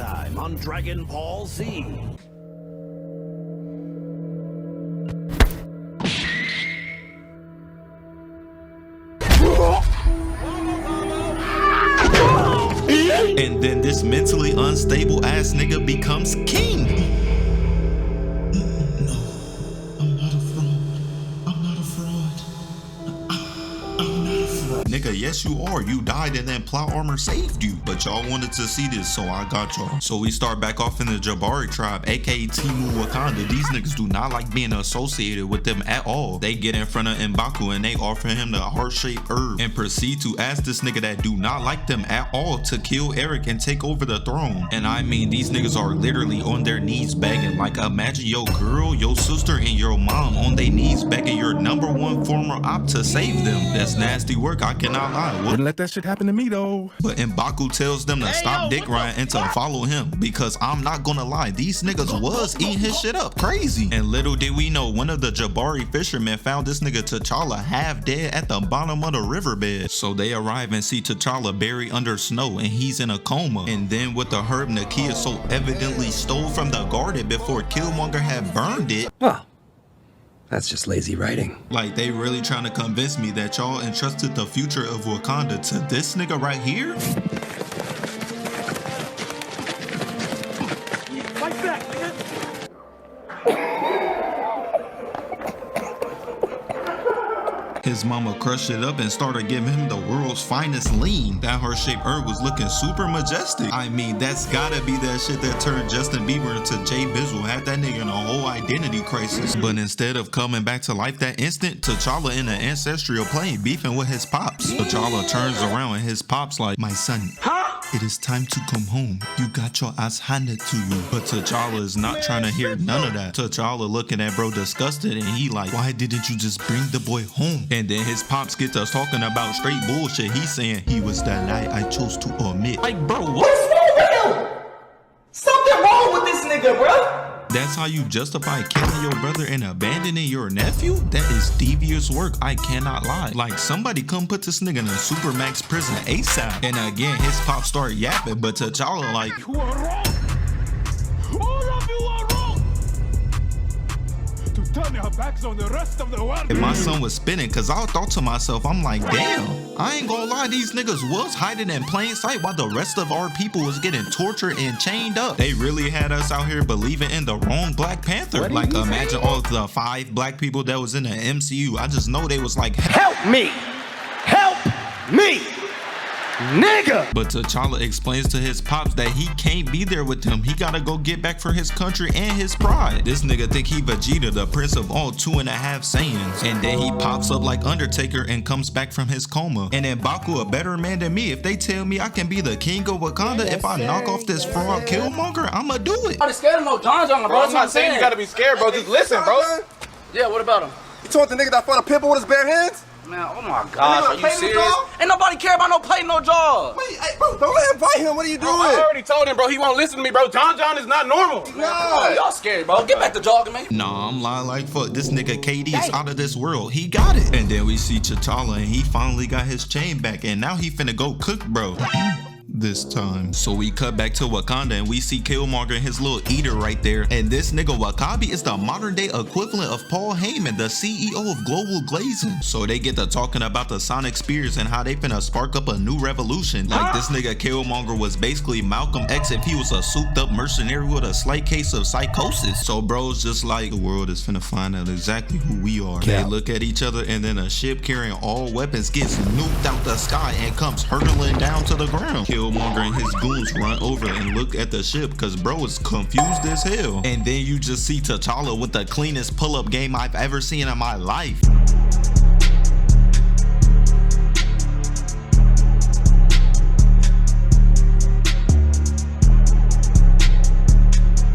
time on Dragon Ball Z. And then this mentally unstable ass nigga becomes king. No, I'm not a fraud. I'm not a fraud. I'm not a fraud. Nigga, yes you are. You died and then plot armor saved you. But y'all wanted to see this, so I got y'all. So we start back off in the Jabari tribe, aka Timu Wakanda. These niggas do not like being associated with them at all. They get in front of M'Baku and they offer him the heart-shaped herb and proceed to ask this nigga that do not like them at all to kill Eric and take over the throne. And I mean, these niggas are literally on their knees begging. Like, imagine your girl, your sister, and your mom on their knees begging your #1 former op to save them. That's nasty work, I cannot lie. Wouldn't let that shit happen to me though. But M'Baku tells them to stop dick riding and to follow him, because I'm not gonna lie, these niggas was eating his shit up crazy. And little did we know, one of the Jabari fishermen found this nigga T'Challa half dead at the bottom of the riverbed. So they arrive and see T'Challa buried under snow and he's in a coma. And then with the herb Nakia so evidently stole from the garden before Killmonger had burned it. Well, that's just lazy writing. Like, they really trying to convince me that y'all entrusted the future of Wakanda to this nigga right here? Fight back, nigga! His mama crushed it up and started giving him the world's finest lean. That heart-shaped herb was looking super majestic. I mean, that's gotta be that shit that turned Justin Bieber into Jay Bizzle, had that nigga in a whole identity crisis. But instead of coming back to life that instant, T'Challa in the ancestral plane beefing with his pops. T'Challa turns around and his pops like, "My son, it is time to come home. You got your ass handed to you." But T'Challa is not trying to hear none of that. T'Challa looking at bro disgusted and he like, "Why didn't you just bring the boy home?" And then his pops get us talking about straight bullshit. He's saying, "He was the lie I chose to omit." Like, bro, what? What's wrong with him? Something wrong with this nigga, bro. That's how you justify killing your brother and abandoning your nephew? That is devious work, I cannot lie. Like, somebody come put this nigga in a Supermax prison ASAP. And again, his pop start yapping, but T'Challa like, You are wrong! All of you are wrong! To turn your backs on the rest of the world! and my son was spinning, cause I thought to myself, I'm like, damn, I ain't gonna lie, these niggas was hiding in plain sight while the rest of our people was getting tortured and chained up. They really had us out here believing in the wrong Black Panther. Like, imagine all the 5 black people that was in the MCU. I just know they was like, Help me! Help me! Nigga! But T'Challa explains to his pops that he can't be there with him. He gotta go get back for his country and his pride. This nigga think he Vegeta, the prince of all 2.5 Saiyans. And then he pops up like Undertaker and comes back from his coma. And then M'Baku a better man than me. If they tell me I can be the king of Wakanda, if I knock off this fraud Killmonger, I'ma do it. I'm scared of no John, bro. I'm not saying you gotta be scared, bro. Just listen, bro. Yeah, what about him? You told the nigga that fought a pimple with his bare hands? Man, oh my gosh, are you play no serious? dog? Ain't nobody care about no play no jaws. Wait, hey, bro, don't let him fight him. What are you doing? I already told him, bro. He won't listen to me, bro. John is not normal. Oh, y'all scary, bro. Get back to jogging, man. Nah, I'm lying like fuck. This nigga KD is out of this world. He got it. And then we see T'Challa and he finally got his chain back and now he finna go cook, bro. This time. So we cut back to Wakanda and we see Killmonger and his little eater right there. And this nigga Wakabi is the modern day equivalent of Paul Heyman, the CEO of Global Glazing. So they get to talking about the Sonic Spears and how they finna spark up a new revolution. Like, this nigga Killmonger was basically Malcolm X if he was a souped up mercenary with a slight case of psychosis. So bro's just like, the world is finna find out exactly who we are. They look at each other and then a ship carrying all weapons gets nuked out the sky and comes hurtling down to the ground. Killmonger and his goons run over and look at the ship cause bro is confused as hell. And then you just see T'Challa with the cleanest pull-up game I've ever seen in my life.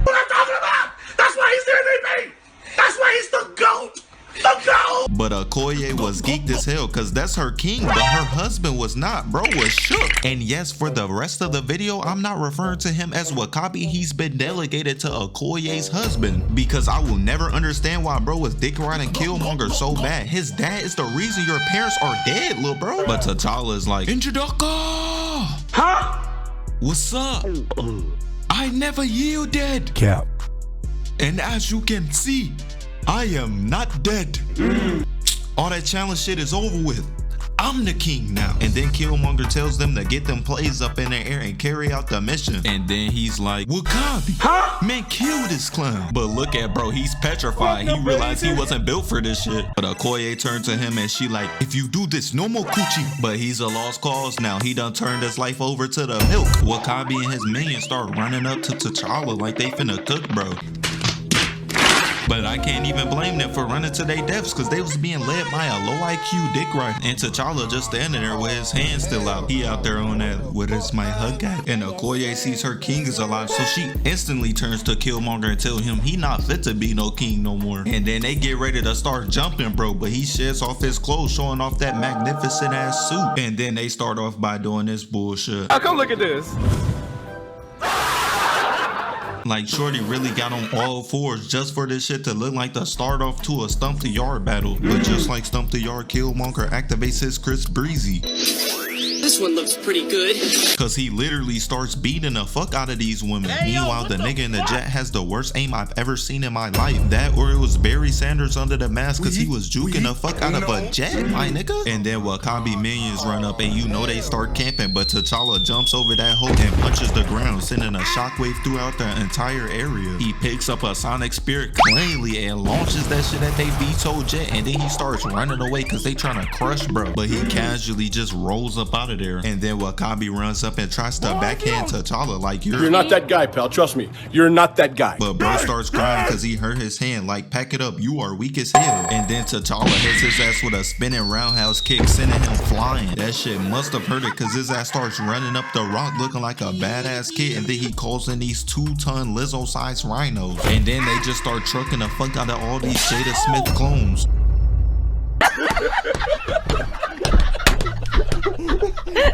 What I'm talking about! That's why he's the MVP! That's why he's the GOAT! The GOAT! But Okoye was geeked as hell cause that's her king, but her husband was not. Bro was shook. And yes, for the rest of the video, I'm not referring to him as Wakabi. He's been delegated to Okoye's husband because I will never understand why bro was dick riding Killmonger so bad. His dad is the reason your parents are dead, little bro. But T'Challa is like, Injidaka! Huh? What's up? I never yielded. Cap. And as you can see, I am not dead. All that challenge shit is over with. I'm the king now. And then Killmonger tells them to get them plays up in the air and carry out the mission. And then he's like, Wakabi, man, kill this clown. But look at bro, he's petrified. He realized he wasn't built for this shit. But Okoye turned to him and she like, if you do this, no more coochie. But he's a lost cause now. He done turned his life over to the milk. Wakabi and his minions start running up to T'Challa like they finna cook, bro. But I can't even blame them for running to their deaths because they was being led by a low IQ dick rider. And T'Challa just standing there with his hand still out. He out there on that, what is my hug at? And Okoye sees her king is alive, so she instantly turns to Killmonger and tell him he not fit to be no king no more. And then they get ready to start jumping, bro, but he sheds off his clothes, showing off that magnificent ass suit. And then they start off by doing this bullshit. Come look at this. Like Shorty really got on all fours just for this shit to look like the start off to a Stump the Yard battle. But just like Stump the Yard, Killmonger activates his Chris Breezy. This one looks pretty good. Cause he literally starts beating the fuck out of these women. Meanwhile, the nigga in the jet has the worst aim I've ever seen in my life. That or it was Barry Sanders under the mask cause he was juking the fuck out of a jet, my nigga. And then Wakabi minions run up and you know they start camping, but T'Challa jumps over that hole and punches the ground, sending a shockwave throughout the entire area. He picks up a sonic spirit cleanly and launches that shit at they VTOL jet, and then he starts running away cause they trying to crush bro. But he casually just rolls up out of there. And then Wakabi runs up and tries to backhand T'Challa like you're not that guy, pal. Trust me, you're not that guy. But bro starts crying because he hurt his hand. Like, pack it up, you are weak as hell. And then T'Challa hits his ass with a spinning roundhouse kick, sending him flying. That shit must have hurt it because his ass starts running up the rock looking like a badass kid. And then he calls in these 2-ton Lizzo-sized rhinos. And then they just start trucking the fuck out of all these Jada Smith clones.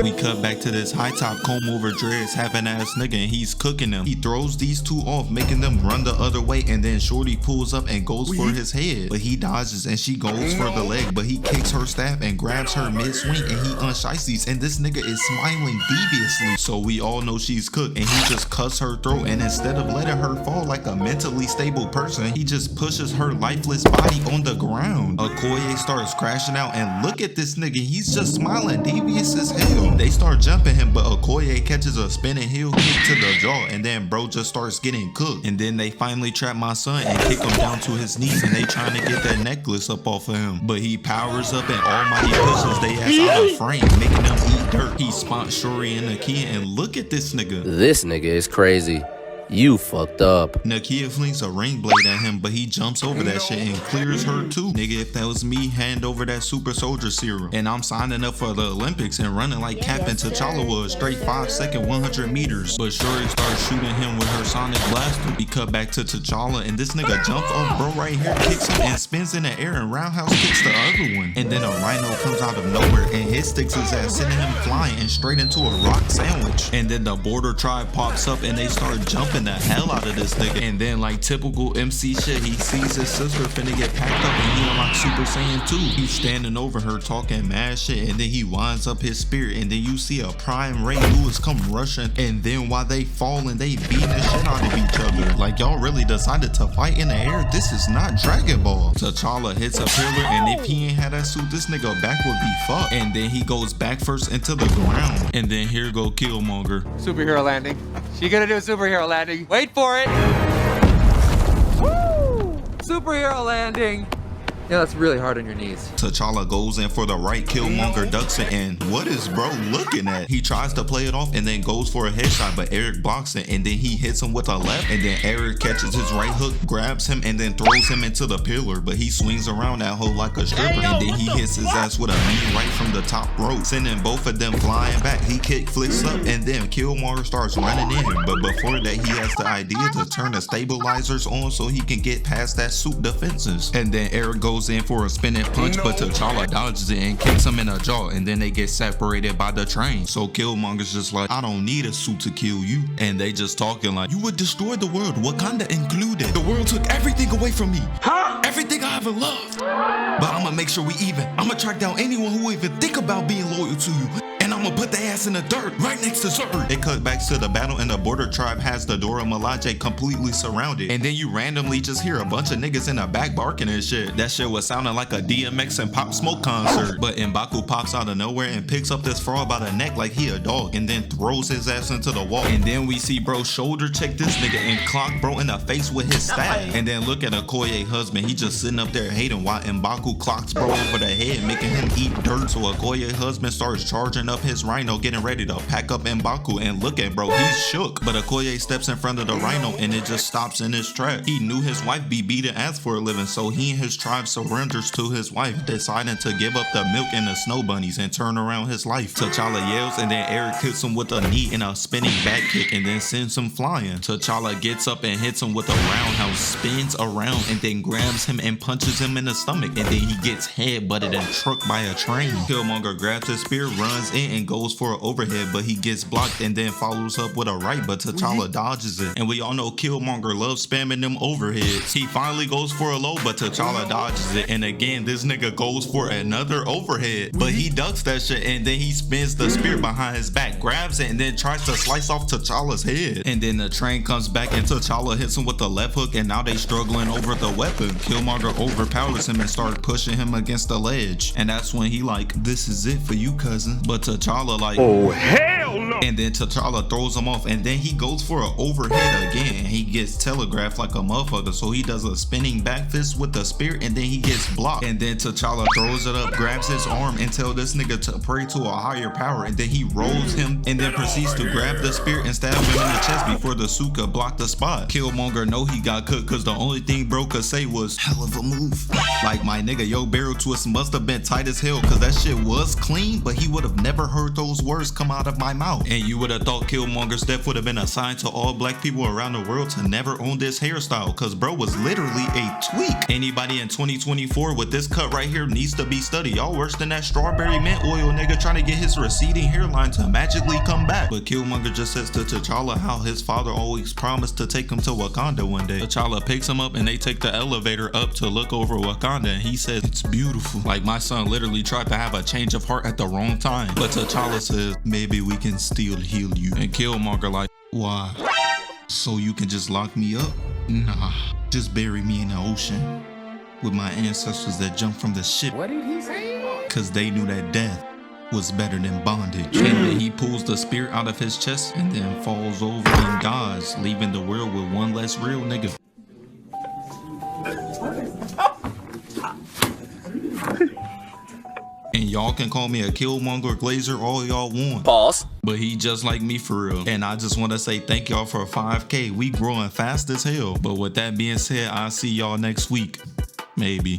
We cut back to this high top comb over dreads having ass nigga and he's cooking them. He throws these two off, making them run the other way, and then Shorty pulls up and goes for his head. But he dodges and she goes for the leg, but he kicks her staff and grabs her mid-swing and he unshiesties, and this nigga is smiling deviously. So we all know she's cooked and he just cuts her throat, and instead of letting her fall like a mentally stable person, he just pushes her lifeless body on the ground. Okoye starts crashing out and look at this nigga, he's just smiling devious as hell. They start jumping him, but Okoye catches a spinning heel kick to the jaw, and then bro just starts getting cooked. And then they finally trap my son and kick him down to his knees, and they trying to get that necklace up off of him. But he powers up and almighty pushes they ass out of frame, making them eat dirt. He spots Shuri and Nakia, and look at this nigga. This nigga is crazy. You fucked up. Nakia flings a ring blade at him, but he jumps over that shit and clears her too. Nigga, if that was me, hand over that super soldier serum. And I'm signing up for the Olympics and running like Captain T'Challa was, straight 5-second 100 meters. But Shuri starts shooting him with her sonic blaster. We cut back to T'Challa and this nigga jumps off bro right here, kicks him and spins in the air and roundhouse kicks the other one. And then a rhino comes out of nowhere and hit sticks his ass, sending him flying and straight into a rock sandwich. And then the border tribe pops up and they start jumping the hell out of this nigga. And then like typical MC shit, he sees his sister finna get packed up and he unlocks Super Saiyan 2. He's standing over her talking mad shit, and then he winds up his spirit, and then you see a Prime Ray Lewis come rushing, and then while they falling, they beating the shit out of each other. Like y'all really decided to fight in the air? This is not Dragon Ball. T'Challa hits a pillar, and if he ain't had that suit, this nigga back would be fucked. And then he goes back first into the ground, and then here go Killmonger. Superhero landing. She gonna do a superhero landing. Wait for it. Woo! Superhero landing. Yeah, that's really hard on your knees. T'Challa goes in for the right, Killmonger ducks it, and what is bro looking at? He tries to play it off and then goes for a headshot, but Eric blocks it, and then he hits him with a left, and then Eric catches his right hook, grabs him, and then throws him into the pillar, but he swings around that hole like a stripper, and then he hits his ass with a knee right from the top rope, sending both of them flying back. He kick flicks up, and then Killmonger starts running in, but before that he has the idea to turn the stabilizers on so he can get past that suit defenses. And then Eric goes in for a spinning punch, but T'Challa dodges it and kicks him in the jaw, and then they get separated by the train. So Killmonger's just like, I don't need a suit to kill you. And they just talking like, you would destroy the world, Wakanda included. The world took everything away from me. Everything I ever loved. But I'm gonna make sure we even. I'm gonna track down anyone who even think about being loyal to you. And I'm I'ma put the ass in the dirt right next to Zerd. It cut back to the battle and the border tribe has the Dora Milaje completely surrounded. And then you randomly just hear a bunch of niggas in the back barking and shit. That shit was sounding like a DMX and Pop Smoke concert. But M'Baku pops out of nowhere and picks up this frog by the neck like he a dog and then throws his ass into the wall. And then we see bro shoulder check this nigga and clock bro in the face with his staff. And then look at Okoye husband. He just sitting up there hating while M'Baku clocks bro over the head, making him eat dirt. So Okoye husband starts charging up his rhino, getting ready to pack up M'Baku. And look at bro, he's shook. But Okoye steps in front of the rhino and it just stops in his track. He knew his wife be beating ass for a living, so he and his tribe surrenders to his wife, deciding to give up the milk and the snow bunnies and turn around his life. T'Challa yells and then Eric hits him with a knee and a spinning back kick and then sends him flying. T'Challa gets up and hits him with a roundhouse, spins around and then grabs him and punches him in the stomach, and then he gets head butted and trucked by a train. Killmonger grabs his spear, runs in and goes for an overhead, but he gets blocked and then follows up with a right, but T'Challa dodges it. And we all know Killmonger loves spamming them overheads. He finally goes for a low, but T'Challa dodges it, and again this nigga goes for another overhead, but he ducks that shit and then he spins the spear behind his back, grabs it and then tries to slice off T'Challa's head. And then the train comes back and T'Challa hits him with the left hook, and now they struggling over the weapon. Killmonger overpowers him and starts pushing him against the ledge, and that's when he like, this is it for you, cousin. But T'Challa like, oh hell no. And then T'Challa throws him off, and then he goes for an overhead again. He gets telegraphed like a motherfucker, so he does a spinning back fist with the spear and then he gets blocked. And then T'Challa throws it up, grabs his arm and tells this nigga to pray to a higher power, and then he rolls him and then proceeds to grab the spear and stab him in the chest before the suit could block the spot. Killmonger know he got cooked because the only thing bro could say was, hell of a move. Like, my nigga, yo barrel twist must have been tight as hell because that shit was clean, but he would have never heard those words come out of my mouth. And you would have thought Killmonger's death would have been a sign to all black people around the world to never own this hairstyle, because bro was literally a tweak. Anybody in 2024 with this cut right here needs to be studied. Y'all worse than that strawberry mint oil nigga trying to get his receding hairline to magically come back. But Killmonger just says to T'Challa how his father always promised to take him to Wakanda one day. T'Challa picks him up and they take the elevator up to look over Wakanda, and he says, it's beautiful. Like, my son literally tried to have a change of heart at the wrong time. But T'Challa says, maybe we can still heal you. And Killmonger like, why? So you can just lock me up? Nah, just bury me in the ocean with my ancestors that jumped from the ship. What did he say? Cause they knew that death was better than bondage. And then he pulls the spear out of his chest and then falls over and dies, leaving the world with one less real nigga. And y'all can call me a Killmonger Glazer all y'all want. Pause. But he just like me for real. And I just want to say thank y'all for 5K. We growing fast as hell. But with that being said, I'll see y'all next week. Maybe.